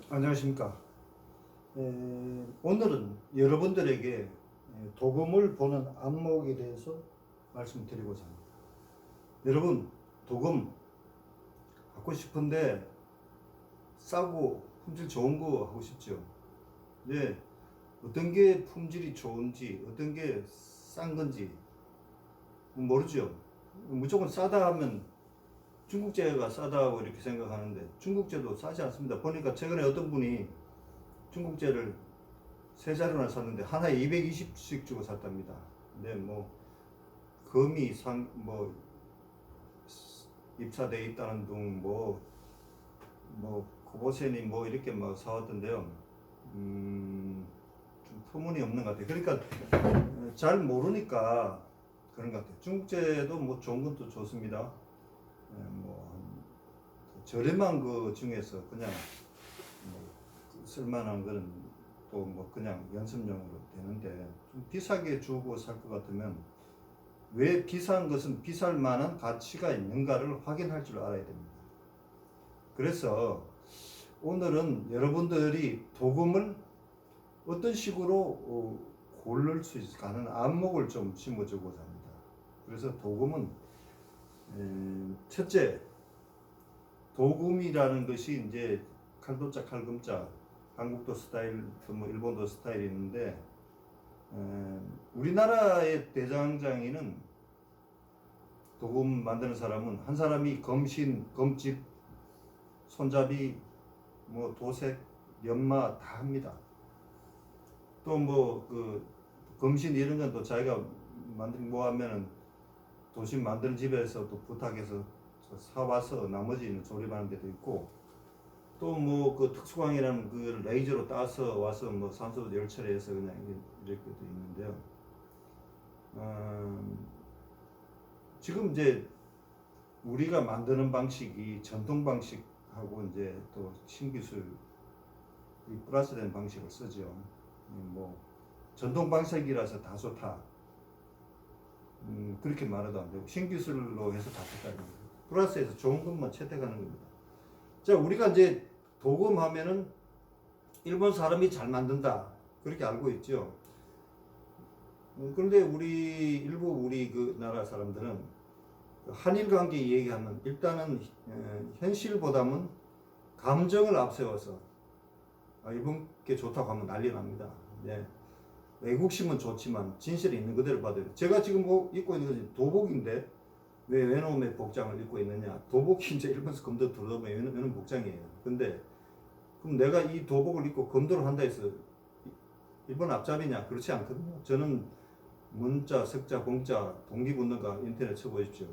안녕하십니까. 오늘은 여러분들에게 도금을 보는 안목에 대해서 말씀드리고자 합니다. 여러분, 도금 갖고 싶은데 싸고 품질 좋은 거 하고 싶죠. 네, 어떤 게 품질이 좋은지, 어떤 게 싼 건지 모르죠. 무조건 싸다 하면 중국제가 싸다고 이렇게 생각하는데 중국제도 싸지 않습니다. 보니까 최근에 어떤 분이 중국제를 세 자루나 샀는데 하나에 220씩 주고 샀답니다. 근데 뭐 금이 입사돼 있다는 둥뭐 코보센이 뭐 이렇게 막 사왔던데요. 좀 터무니없는 것 같아요. 그러니까 잘 모르니까 그런 것 같아요. 중국제도 뭐 좋은 것도 좋습니다. 뭐 저렴한 거 중에서 그냥 뭐 쓸만한 거는 또 뭐 그냥 연습용으로 되는데 좀 비싸게 주고 살 것 같으면 왜 비싼 것은 비쌀 만한 가치가 있는가를 확인할 줄 알아야 됩니다. 그래서 오늘은 여러분들이 도금을 어떤 식으로 고를 수 있을까 하는 안목을 좀 심어주고자 합니다. 그래서 도금은 첫째, 도금이라는 것이 이제 칼도자, 칼금자, 한국도 스타일, 뭐 일본도 스타일이 있는데 우리나라의 대장장이는 도금 만드는 사람은 한 사람이 검신, 검집, 손잡이, 뭐 도색, 연마 다 합니다. 또 뭐 그 검신 이런 건 또 자기가 만든 뭐 하면은 도심 만드는 집에서 또 부탁해서 사와서 나머지는 조립하는 데도 있고 또 뭐 그 특수광이라는 그 레이저로 따서 와서 뭐 산소 열처리해서 그냥 이렇게도 있는데요. 지금 이제 우리가 만드는 방식이 전통 방식하고 이제 또 신기술 플러스된 방식을 쓰죠. 뭐 전통 방식이라서 다 좋다. 그렇게 말해도 안 되고 신기술로 해서 다 좋다. 플러스에서 좋은 것만 채택하는 겁니다. 자, 우리가 이제 도금하면은 일본 사람이 잘 만든다 그렇게 알고 있죠. 그런데 우리 그 나라 사람들은 한일 관계 얘기하면 일단은 현실보다는 감정을 앞세워서 일본 게 좋다고 하면 난리 납니다. 네. 외국심은 좋지만 진실이 있는 그대로 받아요. 제가 지금 뭐 입고 있는 것이 도복인데 왜 외놈의 복장을 입고 있느냐? 도복이 이제 일본에서 검도 들어오면 외놈 복장이에요. 근데 그럼 내가 이 도복을 입고 검도를 한다 해서 일본 앞잡이냐? 그렇지 않거든요. 저는 문자, 석자, 공자, 독립운동가 인터넷 쳐보십시오.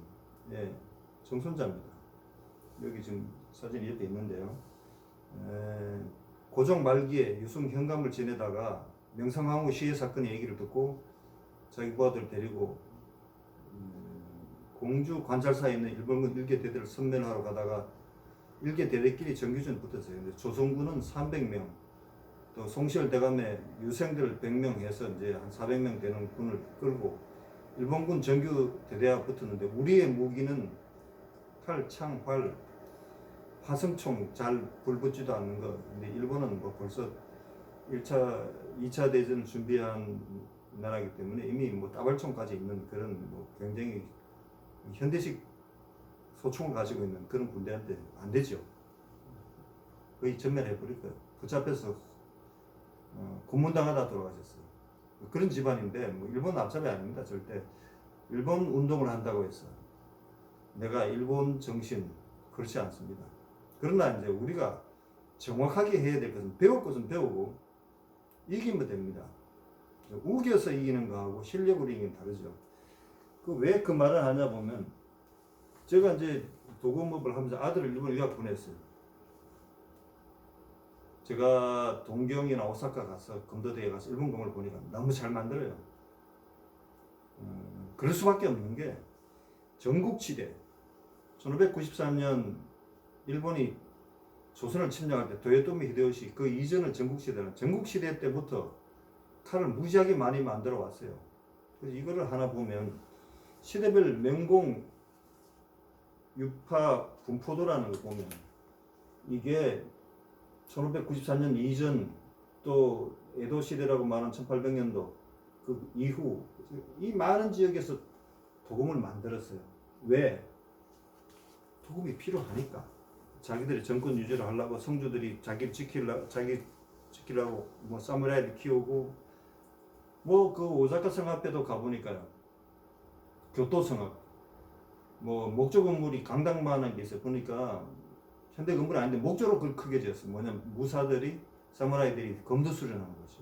예, 정손자입니다. 여기 지금 사진이 옆에 있는데요. 고종 말기에 유승 현감을 지내다가 명성황후 시해 사건 얘기를 듣고 자기 부하들 데리고 공주 관찰사에 있는 일본군 일개 대대를 선멸하러 가다가 일개 대대끼리 정규전 붙었어요. 근데 조선군은 300명, 또 송시열 대감의 유생들 100명 해서 이제 한 400명 되는 군을 끌고 일본군 정규 대대와 붙었는데 우리의 무기는 칼, 창, 활, 화성총 잘 불붙지도 않는 거. 근데 일본은 뭐 벌써 1차, 2차 대전 준비한 나라이기 때문에 이미 뭐 따발총까지 있는 그런 뭐 굉장히 현대식 소총을 가지고 있는 그런 군대한테 안 되죠. 거의 전멸해버릴 거예요. 붙잡혀서 고문당하다 돌아가셨어요. 그런 집안인데 뭐 일본 앞잡이 아닙니다. 절대. 일본 운동을 한다고 해서 내가 일본 정신 그렇지 않습니다. 그러나 이제 우리가 정확하게 해야 될 것은 배울 것은 배우고 이기면 됩니다. 우겨서 이기는 거하고 실력으로 이기는 게 다르죠. 왜 그 말을 하냐 보면 제가 이제 도금업을 하면서 아들을 일본 유학 보냈어요. 제가 동경이나 오사카 가서 검도대에 가서 일본 검을 보니까 너무 잘 만들어요. 그럴 수밖에 없는 게 전국치대 1593년 일본이 조선을 침략할 때 도요토미 히데요시 그 이전의 전국시대는 전국시대 때부터 칼을 무지하게 많이 만들어 왔어요. 그래서 이거를 하나 보면 시대별 명공 유파 분포도라는 걸 보면 이게 1594년 이전 또 에도 시대라고 말하는 1800년도 그 이후 이 많은 지역에서 도금을 만들었어요. 왜? 도금이 필요하니까. 자기들이 정권 유지를 하려고 성주들이 자기 지키려고 뭐 사무라이를 키우고 뭐 그 오사카 성 앞에도 가보니까요. 교토 성악 뭐 목조 건물이 강당만한 게 있어요. 보니까 현대 건물이 아닌데 목조로 그걸 크게 지었어요. 뭐냐면 무사들이 사무라이들이 검도 수련하는 거죠.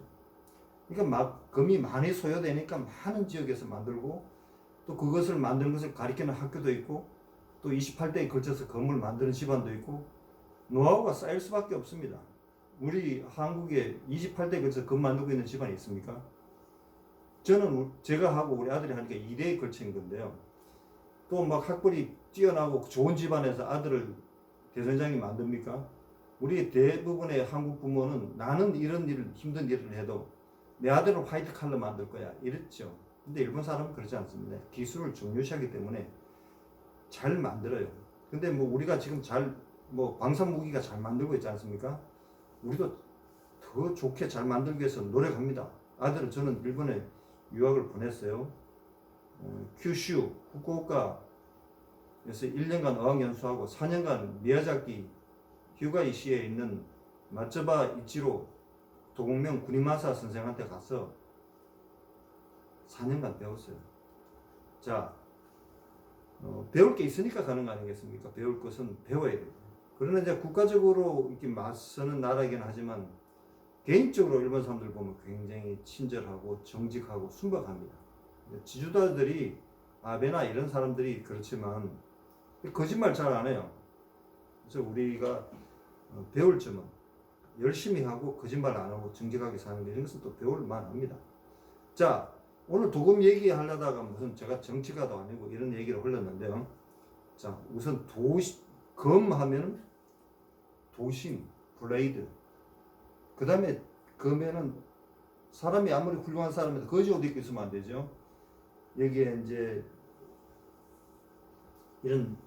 그러니까 막 금이 많이 소요되니까 많은 지역에서 만들고 또 그것을 만드는 것을 가리키는 학교도 있고 또 28대에 걸쳐서 검을 만드는 집안도 있고 노하우가 쌓일 수밖에 없습니다. 우리 한국에 28대에 걸쳐서 검 만들고 있는 집안이 있습니까? 저는 제가 하고 우리 아들이 하니까 2대에 걸친 건데요. 또 막 학벌이 뛰어나고 좋은 집안에서 아들을 대선장이 만듭니까? 우리 대부분의 한국 부모는 나는 이런 일을 힘든 일을 해도 내 아들은 화이트 칼라 만들 거야 이랬죠. 근데 일본 사람은 그렇지 않습니다. 기술을 중요시하기 때문에 잘 만들어요. 근데 뭐 우리가 지금 뭐 방산 무기가 잘 만들고 있지 않습니까? 우리도 더 좋게 잘 만들기 위해서 노력합니다. 아들은 저는 일본에 유학을 보냈어요. 큐슈, 후쿠오카에서 1년간 어학연수하고 4년간 미야자키 휴가이시에 있는 마츠바 이치로 도공명 구니마사 선생한테 가서 4년간 배웠어요. 자, 배울 게 있으니까 가는 거 아니겠습니까? 배울 것은 배워야 돼요. 그러나 이제 국가적으로 이렇게 맞서는 나라이긴 하지만 개인적으로 일본 사람들 보면 굉장히 친절하고 정직하고 순박합니다. 지주다들이 아베나 이런 사람들이 그렇지만 거짓말 잘 안 해요. 그래서 우리가 배울 점은 열심히 하고 거짓말 안 하고 정직하게 사는 게 이런 것은 또 배울 만합니다. 자, 오늘 도금 얘기하려다가 무슨 제가 정치가도 아니고 이런 얘기를 흘렸는데요. 자, 우선 검 하면 도심, 블레이드. 그 다음에 검에는 사람이 아무리 훌륭한 사람이라도 거지 옷 입고 있으면 안 되죠. 여기에 이제 이런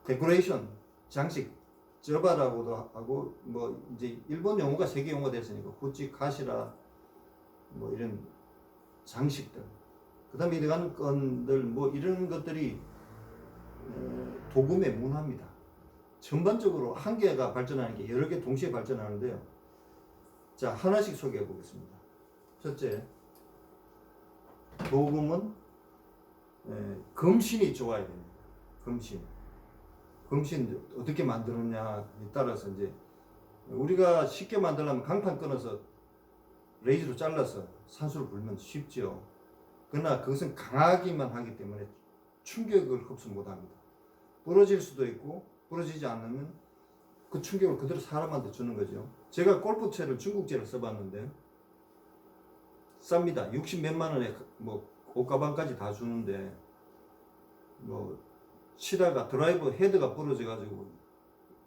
데코레이션, 장식, 저바라고도 하고 뭐 이제 일본 용어가 세계 용어가 됐으니까 구찌, 가시라 뭐 이런 장식들. 그다음에 이러한 건들 뭐 이런 것들이 도금의 문화입니다. 전반적으로 한 개가 발전하는 게 여러 개 동시에 발전하는데요. 자, 하나씩 소개해 보겠습니다. 첫째, 도금은 검신이 좋아야 됩니다. 검신 어떻게 만드느냐에 따라서 이제 우리가 쉽게 만들려면 강판 끊어서 레이저로 잘라서 산수를 불면 쉽죠. 그러나 그것은 강하기만 하기 때문에 충격을 흡수 못합니다. 부러질 수도 있고 부러지지 않으면 그 충격을 그대로 사람한테 주는 거죠. 제가 골프채를 중국제를 써봤는데 쌉니다. 60 몇만 원에 뭐 옷가방까지 다 주는데 뭐 치다가 드라이버 헤드가 부러져 가지고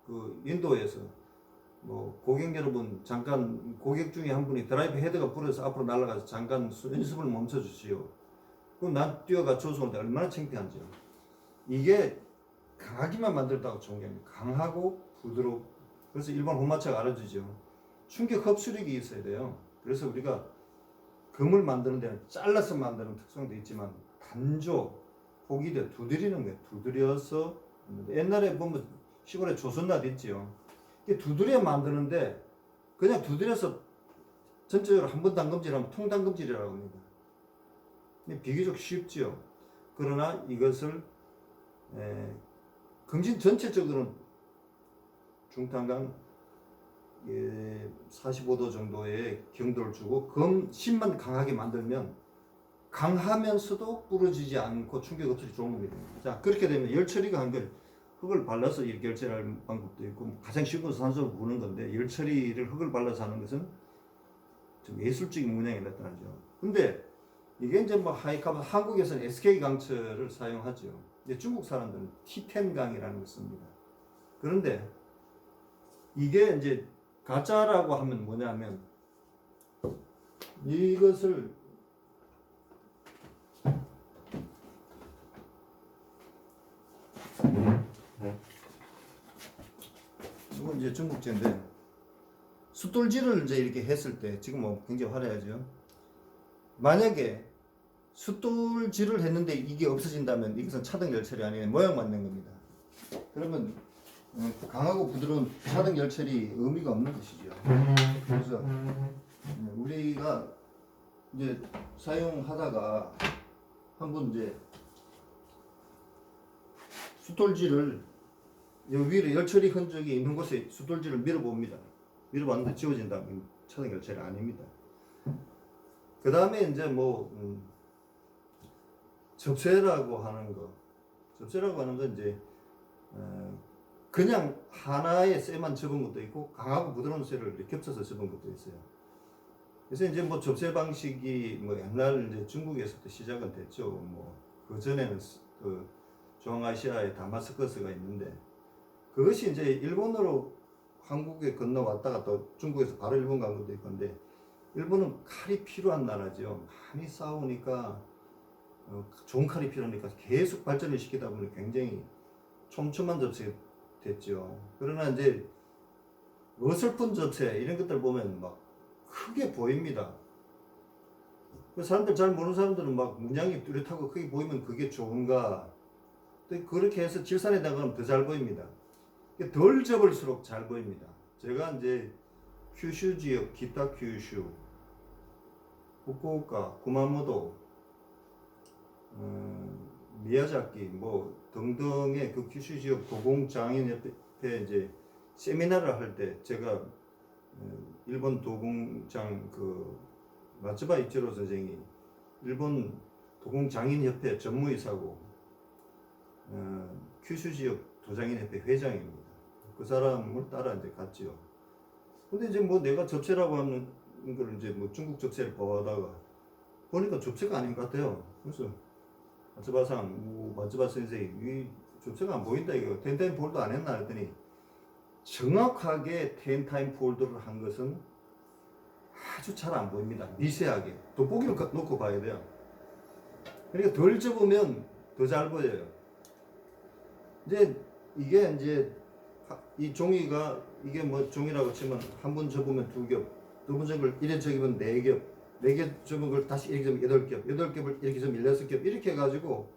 그 인도에서 뭐 고객 여러분 잠깐 고객 중에 한 분이 드라이브 헤드가 부러져서 앞으로 날아가서 잠깐 연습을 멈춰 주시오. 그럼 난 뛰어가 조수하는데 얼마나 창피한지요. 이게 강하기만 만들었다고 좋은 게 아니에요. 강하고 부드럽고. 그래서 일반 혼마차가 알아주죠. 충격 흡수력이 있어야 돼요. 그래서 우리가 금을 만드는 데는 잘라서 만드는 특성도 있지만 단조, 포기대 두드리는 거예요. 두드려서 옛날에 보면 시골에 조선낫 있지요. 두드려 만드는데 그냥 두드려서 전체적으로 한 번 담금질하면 통담금질이라고 합니다. 비교적 쉽지요. 그러나 이것을 금신 전체적으로는 중탄강 45도 정도의 경도를 주고 검신만 강하게 만들면 강하면서도 부러지지 않고 충격 없이 좋은 겁니다. 자, 그렇게 되면 열 처리가 한 걸 흙을 발라서 이렇게 열 처리할 방법도 있고 가장 쉬운 것은 산소를 부는 건데 열 처리를 흙을 발라서 하는 것은 좀 예술적인 문양이 나타나죠. 근데 이게 이제 뭐 하이카브 한국에서는 SK 강철을 사용하죠. 근데 중국 사람들은 T10 강이라는 걸 씁니다. 그런데 이게 이제 가짜라고 하면 뭐냐면 이것을 이건 이제 중국제인데 숫돌질을 이제 이렇게 했을 때 지금 뭐 굉장히 화려하죠. 만약에 숫돌질을 했는데 이게 없어진다면 이것은 차등 열처리 아니면 모양 맞는 겁니다. 그러면 강하고 부드러운 차등 열처리 의미가 없는 것이죠. 그래서 우리가 이제 사용하다가 한번 이제 숫돌질을 여기 위로 열처리 흔적이 있는 곳에 숫돌질을 밀어봅니다. 밀어봤는데 지워진다면 차등 열처리 아닙니다. 그 다음에 이제 뭐 접쇠라고 하는 거, 접쇠라고 하는 건 이제 그냥 하나의 쇠만 접은 것도 있고 강하고 부드러운 쇠를 이렇게 겹쳐서 접은 것도 있어요. 그래서 이제 뭐 접쇠 방식이 뭐 옛날 이제 중국에서부터 시작은 됐죠. 뭐 그 전에는 그 중앙아시아의 다마스커스가 있는데 그것이 이제 일본으로 한국에 건너왔다가 또 중국에서 바로 일본 간 것도 있건데 일본은 칼이 필요한 나라죠. 많이 싸우니까 좋은 칼이 필요하니까 계속 발전을 시키다 보니 굉장히 촘촘한 접시가 됐죠. 그러나 이제 어설픈 접시 이런 것들 보면 막 크게 보입니다. 그 사람들 잘 모르는 사람들은 막 문양이 뚜렷하고 크게 보이면 그게 좋은가? 또 그렇게 해서 질산에 나가면 더 잘 보입니다. 덜 접을수록 잘 보입니다. 제가 이제 큐슈 지역, 기타 큐슈, 후쿠오카, 구마모토, 미야자키 뭐 등등의 그 큐슈 지역 도공장인협회 이제 세미나를 할 때 제가 일본 도공장 그 마츠바 이치로 선생이 일본 도공장인협회 전무이사고 큐슈 지역 도장인협회 회장입니다. 그 사람을 따라 이제 갔지요. 근데 이제 뭐 내가 접시라고 하는 걸 이제 뭐 중국 접시를 보다가 보니까 접시가 아닌 것 같아요. 그래서 마츠바상, 마츠바 선생이 이 접시가 안 보인다 이거 텐타임 폴더 안 했나 했더니 정확하게 텐타임 폴더를 한 것은 아주 잘 안 보입니다. 미세하게 돋보기를 놓고 봐야 돼요. 그러니까 덜 접으면 더 잘 보여요. 이제 이게 이제 이 종이가 이게 뭐 종이라고 치면 한 번 접으면 2겹, 두 번 접으면 이래 접으면 4겹, 4개 접은 걸 다시 이렇게 접으면 8겹, 8겹을 이렇게 접으면 16겹 이렇게 해가지고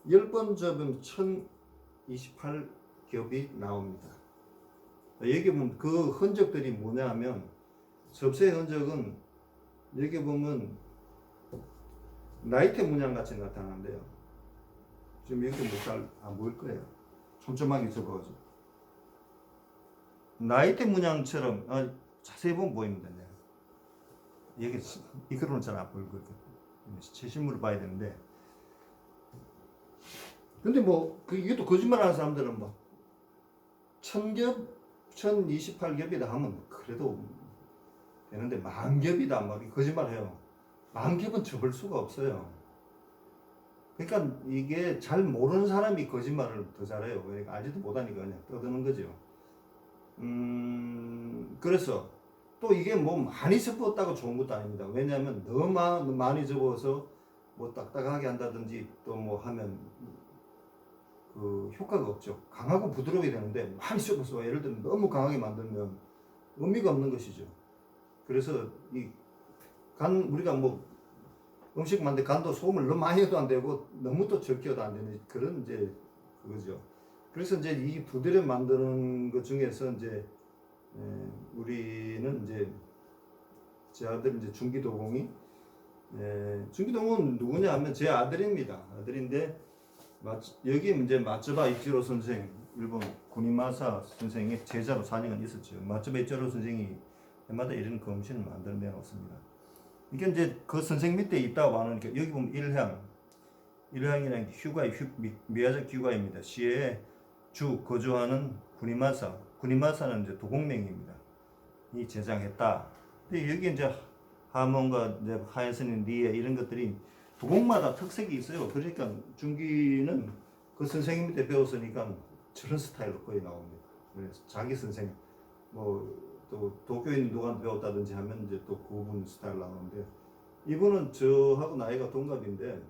10번 접으면 1028겹이 나옵니다. 여기 보면 그 흔적들이 뭐냐 하면 접시의 흔적은 여기 보면 나이테 문양 같이 나타나는데요. 지금 이렇게 뭐 잘 안 보일 거예요. 촘촘하게 접어가지고 나이테 문양처럼 자세히 보면 보입니다. 여기 이거로는 잘 안 보일 거예요. 최신물을 봐야 되는데 근데 뭐 이게 또 거짓말하는 사람들은 뭐 1000겹, 1028겹이다 하면 그래도 되는데 10,000겹이다 막 거짓말해요. 10,000겹은 접을 수가 없어요. 그러니까 이게 잘 모르는 사람이 거짓말을 더 잘해요. 그러니까 알지도 못하니까 그냥 떠드는 거죠. 그래서 또 이게 뭐 많이 접었다고 좋은 것도 아닙니다. 왜냐하면 너무 많이 접어서 뭐 딱딱하게 한다든지 또 뭐 하면 그 효과가 없죠. 강하고 부드러워야 되는데 많이 접어서 예를 들면 너무 강하게 만들면 의미가 없는 것이죠. 그래서 이 간 우리가 뭐 음식 만들 간도 소금을 너무 많이 해도 안 되고 너무 또 적게 해도 안 되는 그런 이제 그거죠. 그래서 이제 이 부대를 만드는 것 중에서 이제 우리는 이제 제 아들 이제 중기도공이 중기도공은 누구냐 하면 제 아들입니다. 아들인데 여기 이제 마츠바 이치로 선생 일본 구니마사 선생의 제자로 4년간 있었죠. 마츠바 이치로 선생이 해마다 이런 검신을 만들어 놓습니다. 이게 이제 그 선생 밑에 있다고 하는 게 여기 보면 일향이라는 휴가 미야자키 휴가입니다. 시에 주 거주하는 구니마사는 이제 도공명입니다. 이 제작했다. 근데 여기 이제 하몬과 이제 하야스님 리에 이런 것들이 도공마다 특색이 있어요. 그러니까 중기는 그 선생님 밑에 배웠으니까 저런 스타일로 거의 나옵니다. 그래서 자기 선생 뭐 또 도쿄에 있는 누구한테 배웠다든지 하면 이제 또 그분 스타일 나오는데 이분은 저하고 나이가 동갑인데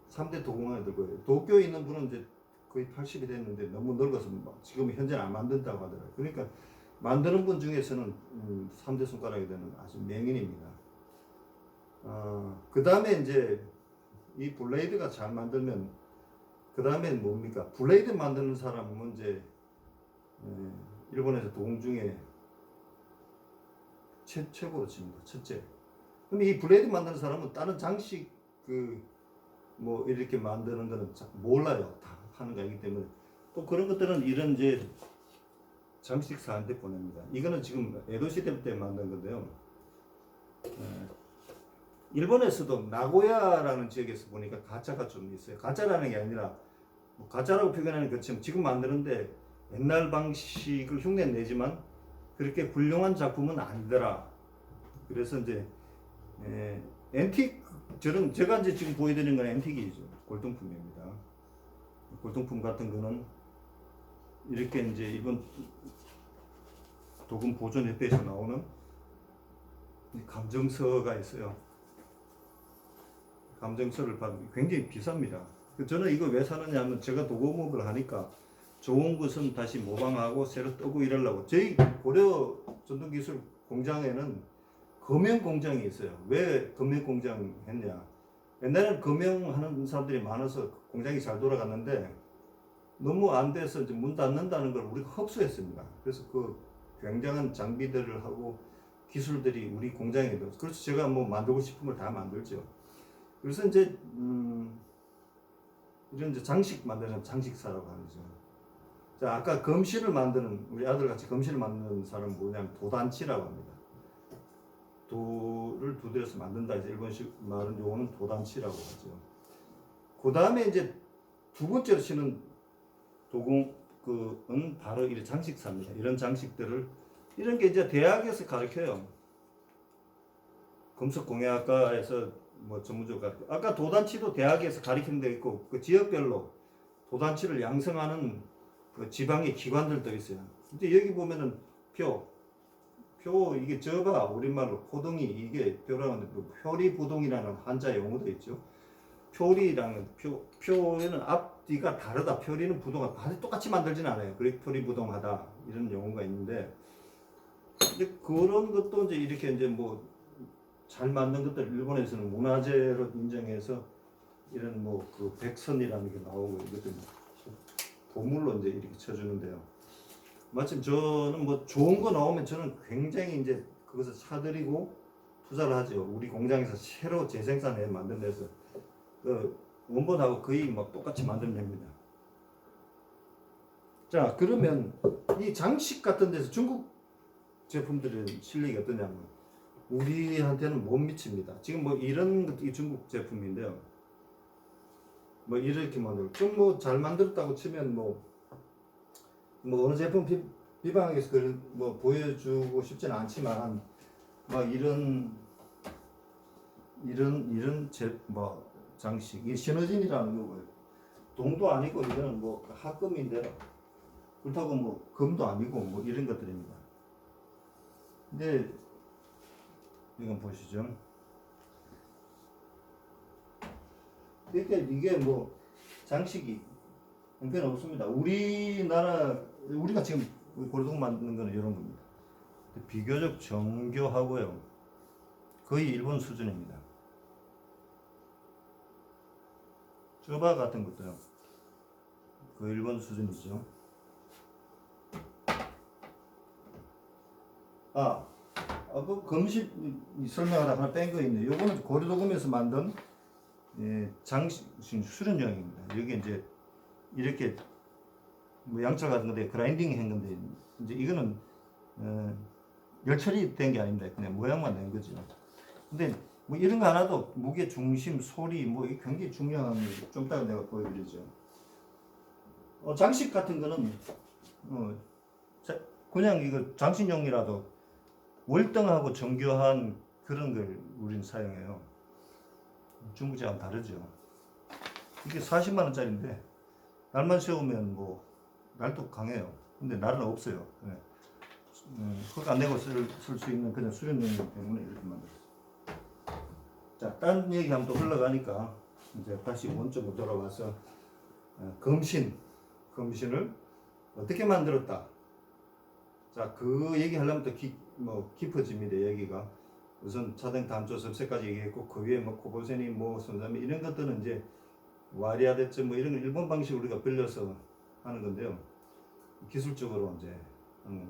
3대 도공안에 들고요. 도쿄에 있는 분은 이제 거의 80이 됐는데 너무 늙어서 지금 현재는 안 만든다고 하더라고요. 그러니까 만드는 분 중에서는 3대 손가락이 되는 아주 명인입니다. 그 다음에 이제 이 블레이드가 잘 만들면 그 다음엔 뭡니까? 블레이드 만드는 사람은 이제 일본에서 도공 중에 최고로 칩니다. 첫째. 그럼 이 블레이드 만드는 사람은 다른 장식 뭐 이렇게 만드는 거는 몰라요. 다 하는 거 아니기 때문에 또 그런 것들은 이런 이제 장식사한테 보냅니다. 이거는 지금 에도 시대 때 만든 건데요. 일본에서도 나고야라는 지역에서 보니까 가짜가 좀 있어요. 가짜라는 게 아니라 뭐 가짜라고 표현하는 것처럼 지금 만드는데 옛날 방식을 흉내 내지만 그렇게 훌륭한 작품은 아니더라. 그래서 이제 앤틱 제가 이제 지금 보여드리는 건 앤틱이죠. 골동품입니다. 골동품 같은 거는 이렇게 이제 이번 도금 보존협회에서 나오는 감정서가 있어요. 감정서를 받으면 굉장히 비쌉니다. 저는 이거 왜 사느냐면 제가 도금업을 하니까 좋은 것은 다시 모방하고 새로 뜨고 이러려고. 저희 고려 전통기술 공장에는 금형 공장이 있어요. 왜 금형 공장 했냐? 옛날에는 금형하는 사람들이 많아서 공장이 잘 돌아갔는데 너무 안 돼서 이제 문 닫는다는 걸 우리가 흡수했습니다. 그래서 그 굉장한 장비들을 하고 기술들이 우리 공장에 들어서 그래서 제가 뭐 만들고 싶은 걸 다 만들죠. 그래서 이제 이런 이제 장식 만드는 장식사라고 하죠. 자, 아까 검실을 만드는 우리 아들 같이 검실을 만드는 사람은 뭐냐면 도단치라고 합니다. 도를 두드려서 만든다. 이제 일본식 말은 요거는 도단치라고 하죠. 그 다음에 이제 두 번째로 치는 도공은 바로 이 장식사입니다. 이런 장식들을 이런 게 이제 대학에서 가르쳐요. 금속공예학과에서 뭐 전문적으로 가르쳐. 아까 도단치도 대학에서 가르치는 데 있고 그 지역별로 도단치를 양성하는 그 지방의 기관들도 있어요. 이제 여기 보면은 표 이게 저가 우리말로 포동이 이게 표라는 표리부동이라는 한자 용어도 있죠. 표리라는 표에는 앞뒤가 다르다. 표리는 부동하다. 반드시 똑같이 만들지는 않아요. 그래 표리부동하다 이런 용어가 있는데 이제 그런 것도 이제 이렇게 이제 뭐 잘 만든 것들 일본에서는 문화재로 인정해서 이런 뭐 그 백선이라는 게 나오고 이것들 보물로 이제 이렇게 쳐주는데요. 마침 저는 뭐 좋은 거 나오면 저는 굉장히 이제 그것을 사들이고 투자를 하죠. 우리 공장에서 새로 재생산해 만든 데서 그 원본하고 거의 막 똑같이 만들어냅니다. 자, 그러면 이 장식 같은 데서 중국 제품들의 실력이 어떠냐면 우리한테는 못 미칩니다. 지금 뭐 이런 것도 중국 제품인데요. 뭐 이렇게 만들고 좀 뭐 잘 만들었다고 치면 뭐 어느 제품 비방에서 뭐 보여주고 싶지는 않지만 막 이런 뭐 장식 이 신어진이라는 거고요. 동도 아니고 이거는 뭐 합금인데 그렇다고 뭐 금도 아니고 뭐 이런 것들입니다. 근데 이건 보시죠. 그러니까 이게 뭐 장식이 형편은 없습니다. 우리가 지금 골동 만드는 거는 이런 겁니다. 비교적 정교하고요. 거의 일본 수준입니다. 쩌바 같은 것도요. 그 일본 수준이죠. 그 검식 설명하다 하나 뺀 거 있네요. 요거는 고려도금에서 만든 장식 수련용입니다. 여기 이제 이렇게 뭐 양철 같은 건데 그라인딩 한 건데 이제 이거는 열처리 된 게 아닙니다. 그냥 모양만 낸 거죠. 근데 뭐 이런 거 하나도 무게 중심, 소리 뭐 이게 굉장히 중요한 거죠. 좀 이따가 내가 보여드리죠. 장식 같은 거는 그냥 이거 장식용이라도 월등하고 정교한 그런 걸 우리는 사용해요. 중국제하고 다르죠. 이게 40만 원짜리인데 날만 세우면 뭐 날도 강해요. 근데 날은 없어요. 흙 안 내고 쓸 수 있는 그냥 수련용이기 때문에 이렇게 만들었어요. 자, 딴 얘기하면 또 흘러가니까 이제 다시 원점으로 돌아와서 검신을 어떻게 만들었다. 자, 그 얘기 하려면 또 깊어집니다. 얘기가. 우선 차등 단조 섭세까지 얘기했고, 그 위에 뭐 코보세니 뭐 손잡이 이런 것들은 이제 와리아데츠 뭐 이런 거 일본 방식으로 우리가 빌려서 하는 건데요. 기술적으로 이제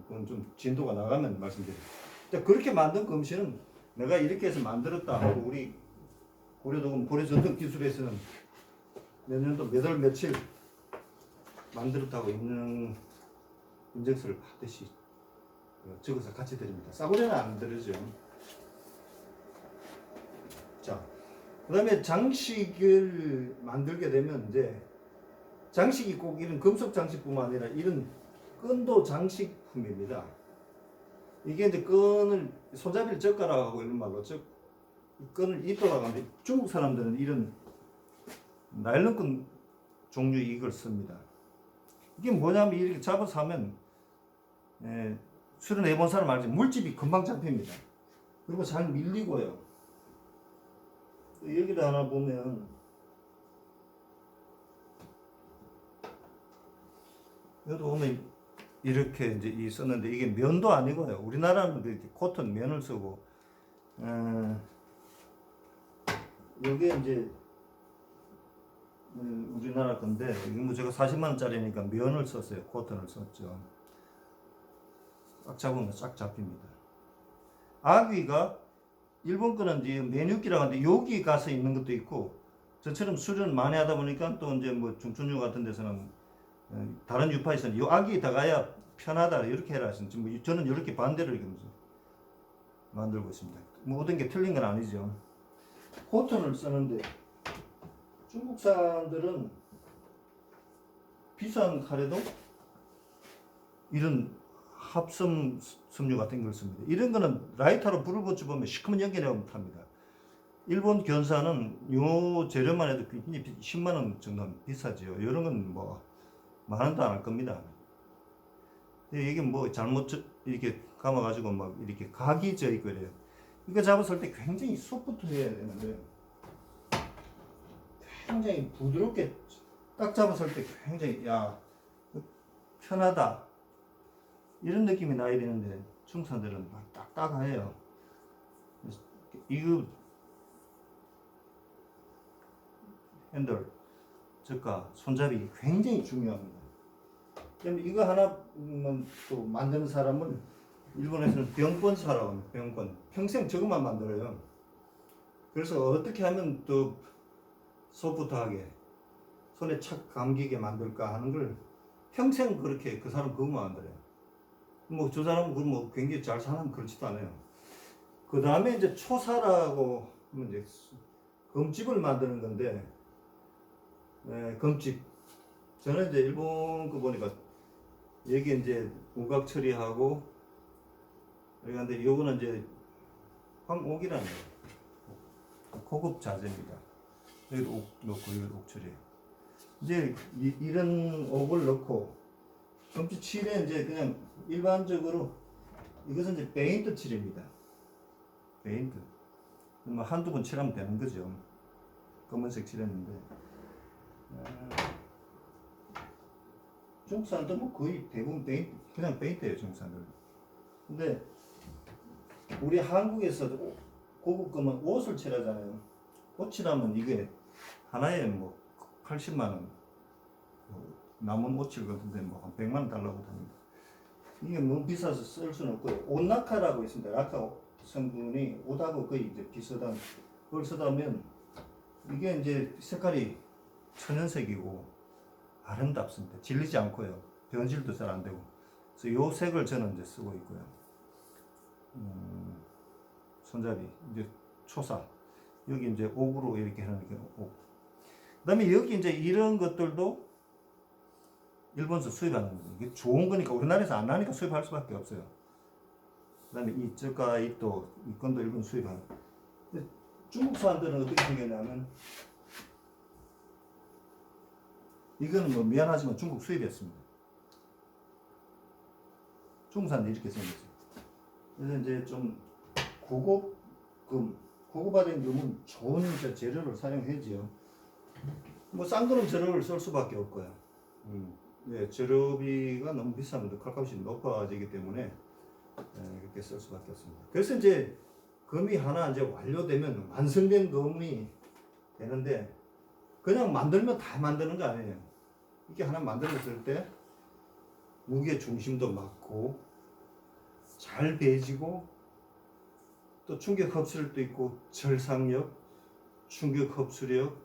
그건 좀 진도가 나가면 말씀드릴게요. 자, 그렇게 만든 금시는 내가 이렇게 해서 만들었다 하고 우리 고려도금 고려전통 기술에서는 몇 년도 몇 월 며칠 만들었다고 있는 인증서를 받듯이 적어서 같이 드립니다. 싸구려는 안 드리죠. 자, 그 다음에 장식을 만들게 되면 이제 장식이 꼭 이런 금속 장식뿐만 아니라 이런 끈도 장식품입니다. 이게 이제 끈을 손잡이를 젓가락하고 이런 말로 끈을 입도라고 하는데 중국 사람들은 이런 나일론 끈 종류 이걸 씁니다. 이게 뭐냐면 이렇게 잡아서 하면 수련 해본 사람 알지 물집이 금방 잡힙니다. 그리고 잘 밀리고요. 여기다 하나 보면 여기도 보면 이렇게 이제 썼는데 이게 면도 아니고요. 우리나라는 그 코튼 면을 쓰고 여기에 이제 우리나라 건데 이거 뭐 제가 40만 원짜리니까 면을 썼어요. 코튼을 썼죠. 딱 잡으면 쫙 잡힙니다. 아귀가 일본 거는 이제 메뉴기라고 하는데 여기 가서 있는 것도 있고 저처럼 수련 많이 하다 보니까 또 이제 뭐 중천유 같은 데서는 다른 유파에서는 요 아귀에 다가야 편하다 이렇게 해라 하시는 뭐 저는 이렇게 반대로 이렇게 만들고 있습니다. 모든 게 틀린 건 아니죠. 코튼을 쓰는데 중국산들은 비싼 칼에도 이런 합성 섬유 같은 걸 씁니다. 이런 거는 라이터로 불을 붙여보면 시커먼 연기 나오면 탑니다. 일본 견사는 요 재료만 해도 10만 원 정도는 비싸죠. 이런 건 뭐 만 원도 안 할 겁니다. 근데 이게 뭐 잘못 이렇게 감아가지고 막 이렇게 각이 져 있고 이래요. 이거 잡았을 때 굉장히 소프트 해야 되는데 굉장히 부드럽게 딱 잡았을 때 굉장히 편하다 이런 느낌이 나야 되는데 중국산들은 막 딱딱해요. 이거 핸들 저가 손잡이 굉장히 중요합니다. 그럼 이거 하나만 또 만드는 사람은 일본에서는 병권사라고 합니다. 병권 평생 저것만 만들어요. 그래서 어떻게 하면 또 소프트하게 손에 착 감기게 만들까 하는 걸 평생 그렇게 그 사람 그것만 만들어요. 뭐 저 사람은 그 뭐 굉장히 잘 사는 그렇지도 않아요. 그 다음에 이제 초사라고 하면 이제 금집을 만드는 건데 금집 저는 이제 일본 거 보니까 여기 이제 우각 처리하고 그런데 요거는 이제 황옥이라는 거예요. 고급 자재입니다. 여기도 옥 넣고 여기도 옥 처리. 이제 이런 옥을 넣고 금집 칠에 이제 그냥 일반적으로 이것은 이제 페인트 칠입니다. 페인트. 뭐 한두 번 칠하면 되는 거죠. 검은색 칠했는데. 중국 사람들 뭐 거의 대부분 페인트, 그냥 페인트예요, 중국 사람들. 근데 우리 한국에서도 고급 금은 옷을 칠하잖아요. 옷 칠하면 이게 하나에 뭐 80만 원. 남은 옷 칠 같은데 뭐 한 100만 원 달라고 합니다. 이게 너무 비싸서 쓸 수는 없고요. 옷낙하라고 있습니다. 낙하 성분이 옷하고 거의 이제 비슷한 그걸 쓰다면 이게 이제 색깔이 천연색이고 아름답습니다. 질리지 않고요. 변질도 잘 안 되고. 그래서 요 색을 저는 이제 쓰고 있고요. 손잡이 이제 초사 여기 이제 옥으로 이렇게 하는 게 옥. 그다음에 여기 이제 이런 것들도 일본에서 수입하는 거죠. 이게 좋은 거니까 우리나라에서 안 나니까 수입할 수밖에 없어요. 그다음에 이 저가 이 건도 일본 수입하는. 근데 중국 사람들은 어떻게 생겼냐면 이거는 뭐 미안하지만 중국 수입했습니다. 중국 사람들이 이렇게 생겼어요. 그래서 이제 좀 고급화된 금은 좋은 재료를 사용해야지요. 뭐 싼 거는 재료를 쓸 수밖에 없고요. 예, 재료비가 너무 비싸면 칼값이 높아지기 때문에 그렇게 쓸 수밖에 없습니다. 그래서 이제 검이 하나 이제 완료되면 완성된 검이 되는데 그냥 만들면 다 만드는 거 아니에요. 이렇게 하나 만들었을 때 무게 중심도 맞고 잘 배지고 또 충격 흡수력도 있고 절삭력, 충격 흡수력,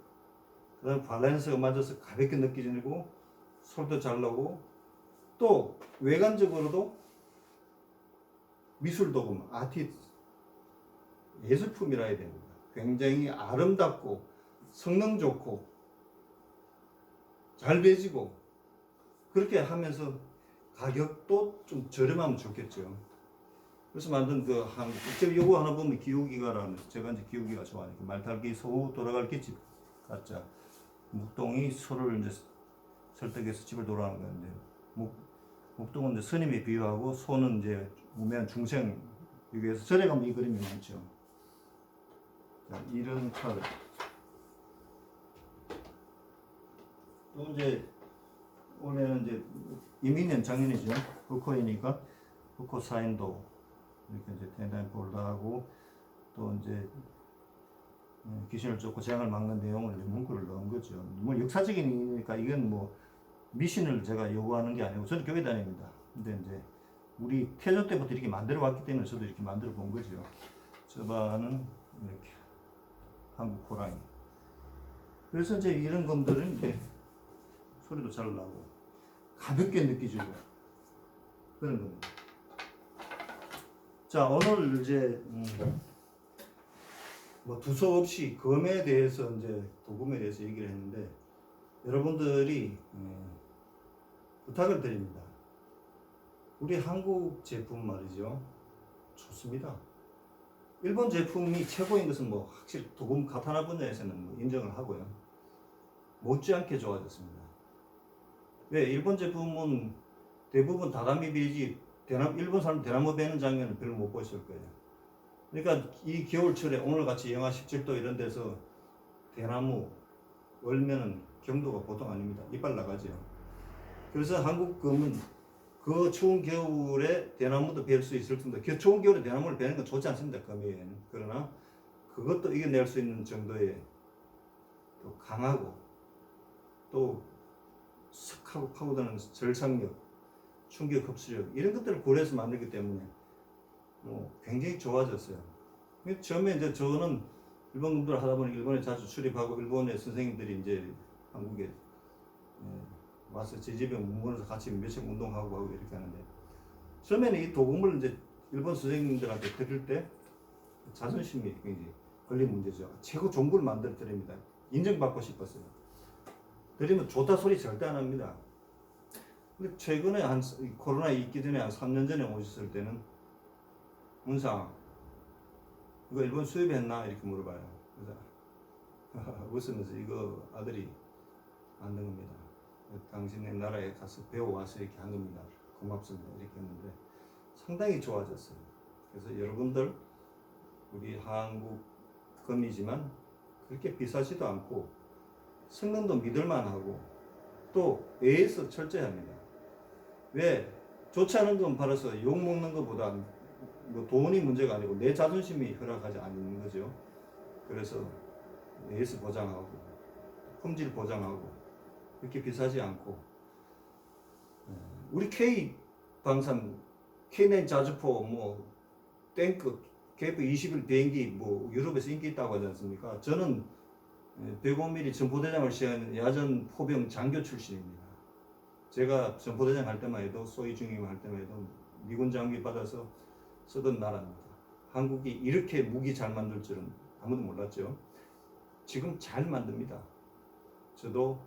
그다음 밸런스가 맞아서 가볍게 느껴지고 솔도 잘 나고 또 외관적으로도 미술 도금, 예술품이라 해야 됩니다. 굉장히 아름답고 성능 좋고 잘 배지고 그렇게 하면서 가격도 좀 저렴하면 좋겠죠. 그래서 만든 제가 요거 하나 보면 기우기가라는, 제가 이제 기우기가 좋아하니까 말탈기 소 돌아갈 깃집 가짜 묵동이 소를 이제 설득해서 집을 돌아가는 건데 묵동은 이제 스님에 비유하고 소는 이제 우매한 중생. 여기에서 절에 가면 이 그림이 많죠. 자, 이런 칼. 또 이제 올해는 이제 이민년 작년이죠. 흑호이니까 흑호 사인도 이렇게 이제 대단히 볼다하고 또 이제 귀신을 쫓고 재앙을 막는 내용을 문구를 넣은 거죠. 뭐 역사적이니까 이건 뭐 미신을 제가 요구하는 게 아니고 저는 교회 다닙니다. 근데 이제 우리 태조 때부터 이렇게 만들어 왔기 때문에 저도 이렇게 만들어 본 거죠. 저반은 이렇게 한국 호랑이. 그래서 이제 이런 검들은 이제 소리도 잘 나고 가볍게 느껴지고 그런 겁니다. 자, 오늘 이제 뭐 두서없이 검에 대해서 이제 도금에 대해서 얘기를 했는데 여러분들이 부탁을 드립니다. 우리 한국 제품 말이죠. 좋습니다. 일본 제품이 최고인 것은 뭐 확실히 도금 가타나 분야에서는 뭐 인정을 하고요. 못지않게 좋아졌습니다. 왜? 일본 제품은 대부분 다다미 베이지, 일본 사람 대나무 베는 장면을 별로 못 보셨을 거예요. 그러니까 이 겨울철에 오늘같이 영하 17도 이런 데서 대나무 얼면은 경도가 보통 아닙니다. 이빨 나가죠. 그래서 한국 검은 그 추운 겨울에 대나무도 벨 수 있을 텐데 그 추운 겨울에 대나무를 베는 건 좋지 않습니다. 검에는. 그러나 그것도 이겨낼 수 있는 정도의 또 강하고 또 슥하고 파고드는 절삭력, 충격 흡수력 이런 것들을 고려해서 만들기 때문에 굉장히 좋아졌어요. 처음에 이제 저는 일본 공부를 하다 보니 일본에 자주 출입하고 일본의 선생님들이 이제 한국에 와서 제 집에 묵으면서 같이 며칠 운동하고 하고 이렇게 하는데 처음에는 이 도금을 이제 일본 선생님들한테 드릴 때 자존심이 굉장히 걸린 문제죠. 최고 좋은 걸 만들어 드립니다. 인정받고 싶었어요. 드리면 좋다 소리 절대 안 합니다. 근데 최근에 코로나 있기 전에 한 3년 전에 오셨을 때는 문상 이거 일본 수입했나 이렇게 물어봐요. 그래서 웃으면서 이거 아들이 만든 겁니다. 당신의 나라에 가서 배워와서 이렇게 한 겁니다. 고맙습니다. 이렇게 했는데 상당히 좋아졌어요. 그래서 여러분들 우리 한국 검이지만 그렇게 비싸지도 않고 성능도 믿을만하고 또 AS 철저히 합니다. 왜? 좋지 않은 건 팔아서 욕 먹는 것보다 뭐 돈이 문제가 아니고 내 자존심이 허락하지 않는 거죠. 그래서 AS 보장하고 품질 보장하고 그렇게 비싸지 않고 우리 K 방산 K9 자주포 뭐 탱크 KF-21 비행기 뭐 유럽에서 인기 있다고 하지 않습니까? 저는 105mm 전포대장을 시작한 야전 포병 장교 출신입니다. 제가 전포대장 할 때만 해도 소위 중임 할 때만 해도 미군 장비 받아서 쓰던 나라입니다. 한국이 이렇게 무기 잘 만들 줄은 아무도 몰랐죠. 지금 잘 만듭니다. 저도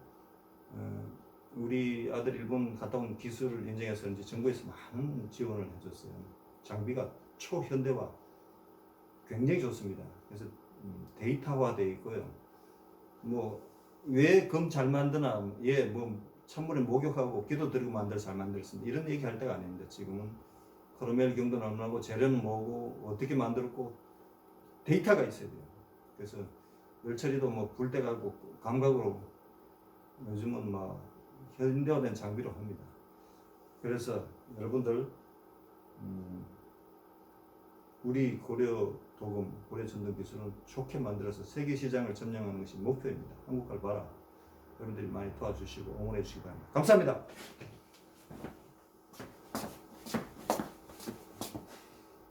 우리 아들 일본 갔다 온 기술을 인정해서 이제 정부에서 많은 지원을 해줬어요. 장비가 초현대화 굉장히 좋습니다. 그래서 데이터화되어 있고요. 뭐 왜 검 잘 만드나 뭐 찬물에 목욕하고 기도 드리고 만들 잘 만들었습니다. 이런 얘기 할 때가 아닙니다. 지금은 크로멜 경도는 얼마고 재료는 뭐고 어떻게 만들었고 데이터가 있어야 돼요. 그래서 열처리도 뭐 불 때 가고 감각으로 요즘은 막 현대화된 장비로 합니다. 그래서 여러분들 우리 고려 도금, 고려 전통 기술은 좋게 만들어서 세계 시장을 점령하는 것이 목표입니다. 한국 걸 봐라. 여러분들이 많이 도와주시고 응원해 주시기 바랍니다. 감사합니다.